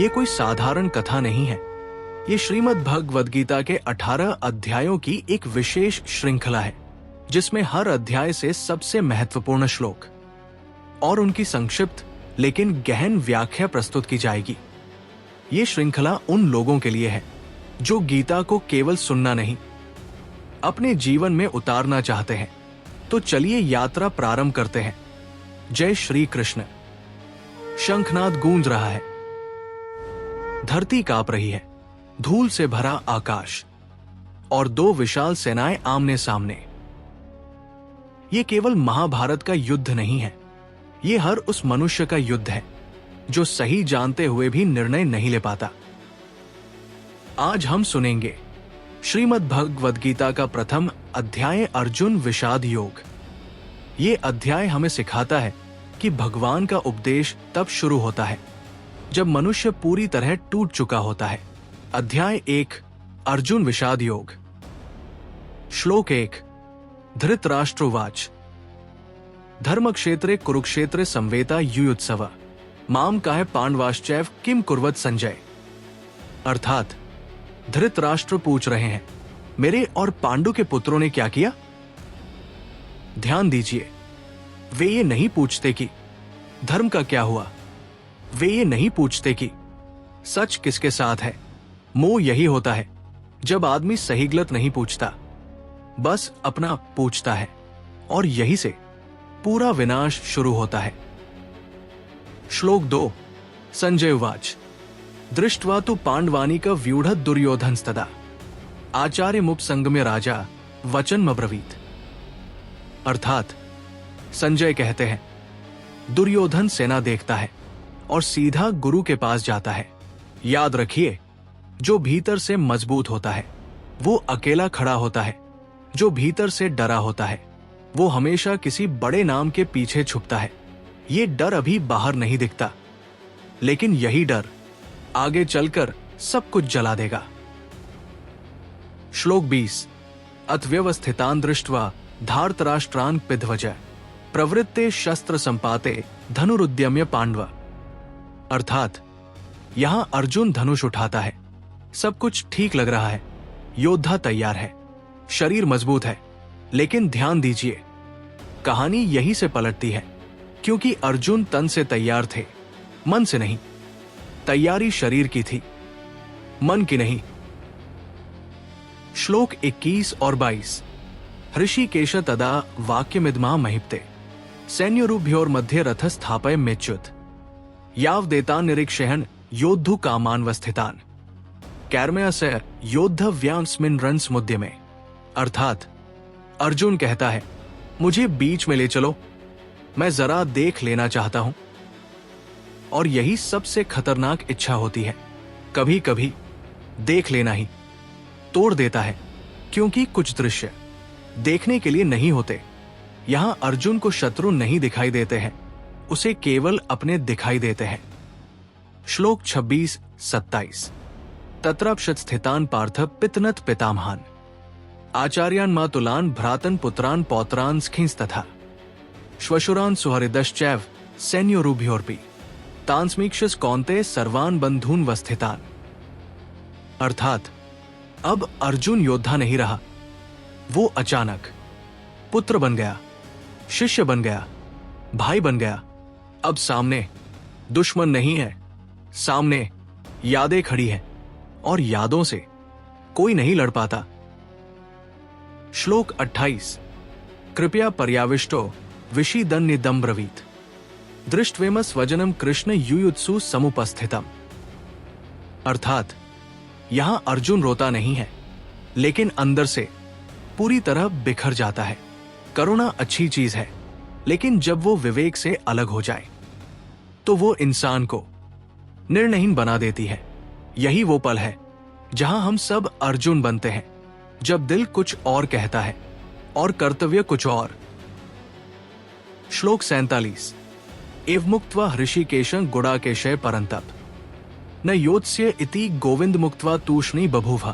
ये कोई साधारण कथा नहीं है। ये श्रीमद् भगवद गीता के 18 अध्यायों की एक विशेष श्रृंखला है, जिसमें हर अध्याय से सबसे महत्वपूर्ण श्लोक और उनकी संक्षिप्त लेकिन गहन व्याख्या प्रस्तुत की जाएगी। ये श्रृंखला उन लोगों के लिए है जो गीता को केवल सुनना नहीं, अपने जीवन में उतारना चाहते हैं। तो चलिए यात्रा प्रारंभ करते हैं। जय श्री कृष्ण। शंखनाद गूंज रहा है, धरती कांप रही है, धूल से भरा आकाश और दो विशाल सेनाएं आमने सामने। ये केवल महाभारत का युद्ध नहीं है, ये हर उस मनुष्य का युद्ध है जो सही जानते हुए भी निर्णय नहीं ले पाता। आज हम सुनेंगे श्रीमद् भगवद गीता का प्रथम अध्याय, अर्जुन विषाद योग। ये अध्याय हमें सिखाता है कि भगवान का उपदेश तब शुरू होता है जब मनुष्य पूरी तरह टूट चुका होता है। अध्याय 1, अर्जुन विषाद योग। श्लोक 1, धृतराष्ट्रोवाच धर्मक्षेत्रे कुरुक्षेत्रे संवेता युयुत्सव माम काहे पांडवाश्चैव किम कुर्वत संजय। अर्थात धृतराष्ट्र पूछ रहे हैं, मेरे और पांडु के पुत्रों ने क्या किया? ध्यान दीजिए, वे ये नहीं पूछते कि धर्म का क्या हुआ, वे ये नहीं पूछते कि सच किसके साथ है। मोह यही होता है जब आदमी सही गलत नहीं पूछता, बस अपना पूछता है, और यही से पूरा विनाश शुरू होता है। श्लोक 2, संजय उवाच दृष्ट्वा तु पांडवानी का व्यूढ़ दुर्योधनस्तदा आचार्य मुपसंगम्य राजा वचनमब्रवीत। अर्थात संजय कहते हैं, दुर्योधन सेना देखता है और सीधा गुरु के पास जाता है। याद रखिए, जो भीतर से मजबूत होता है वो अकेला खड़ा होता है, जो भीतर से डरा होता है वो हमेशा किसी बड़े नाम के पीछे छुपता है। ये डर अभी बाहर नहीं दिखता, लेकिन यही डर आगे चलकर सब कुछ जला देगा। श्लोक 20, अतव्यवस्थितान दृष्ट्वा धार्तराष्ट्रान पिध्वज प्रवृत्ते शस्त्र संपाते धनुरुद्यम्य पांडव। अर्थात यहां अर्जुन धनुष उठाता है, सब कुछ ठीक लग रहा है, योद्धा तैयार है, शरीर मजबूत है, लेकिन ध्यान दीजिए, कहानी यहीं से पलटती है, क्योंकि अर्जुन तन से तैयार थे, मन से नहीं। तैयारी शरीर की थी, मन की नहीं। श्लोक 21 और 22, ऋषिकेश तदा वाक्यमिदमा महिप्ते सैन्यरुभ्योर मध्य रथ स्थापय मेच्युत याव देतान निरीक्षहन योद्धु कामान्वस्थितान कैर्मया से योद्धव्यांस्मिन रन्स मुद्य में। अर्थात अर्जुन कहता है, मुझे बीच में ले चलो, मैं जरा देख लेना चाहता हूं। और यही सबसे खतरनाक इच्छा होती है, कभी कभी देख लेना ही तोड़ देता है, क्योंकि कुछ दृश्य देखने के लिए नहीं होते। यहां अर्जुन को शत्रु नहीं दिखाई देते हैं, उसे केवल अपने दिखाई देते हैं। श्लोक 26-27, तत्रापश्यत् स्थितान पार्थ पितनत पितामहान आचार्यान मातुलान भ्रातन पुत्रान पौत्रान स्खिंस्तथा श्वशुरान सुहृदश्चैव सैन्योरुभ्योर्पि तान्स्मीक्षस कौन्ते सर्वान बंधून वस्थितान। अर्थात अब अर्जुन योद्धा नहीं रहा, वो अचानक पुत्र बन गया, शिष्य बन गया, भाई बन गया। अब सामने दुश्मन नहीं है, सामने यादें खड़ी हैं और यादों से कोई नहीं लड़ पाता। श्लोक 28, कृपया पर्याविष्टो विषीदन्निदं ब्रवीत दृष्ट्वेम स्वजनम कृष्ण युयुत्सु समुपस्थितम। अर्थात यहां अर्जुन रोता नहीं है, लेकिन अंदर से पूरी तरह बिखर जाता है। करुणा अच्छी चीज है, लेकिन जब वो विवेक से अलग हो जाए तो वो इंसान को निर्णयहीन बना देती है। यही वो पल है जहां हम सब अर्जुन बनते हैं, जब दिल कुछ और कहता है और कर्तव्य कुछ और। श्लोक 47, एव मुक्त्वा ऋषिकेशं गुडाकेशय परंतप न योत्स्य इति गोविंद मुक्त्वा तूष्णी बभूव।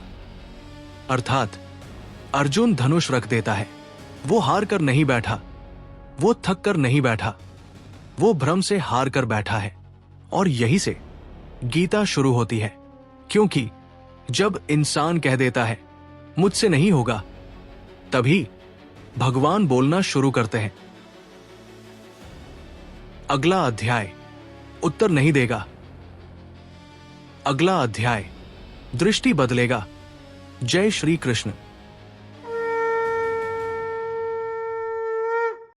अर्थात अर्जुन धनुष रख देता है, वो हार कर नहीं बैठा, वो थक कर नहीं बैठा, वो भ्रम से हार कर बैठा है, और यही से गीता शुरू होती है, क्योंकि जब इंसान कह देता है मुझसे नहीं होगा, तभी भगवान बोलना शुरू करते हैं। अगला अध्याय उत्तर नहीं देगा। अगला अध्याय दृष्टि बदलेगा। जय श्री कृष्ण।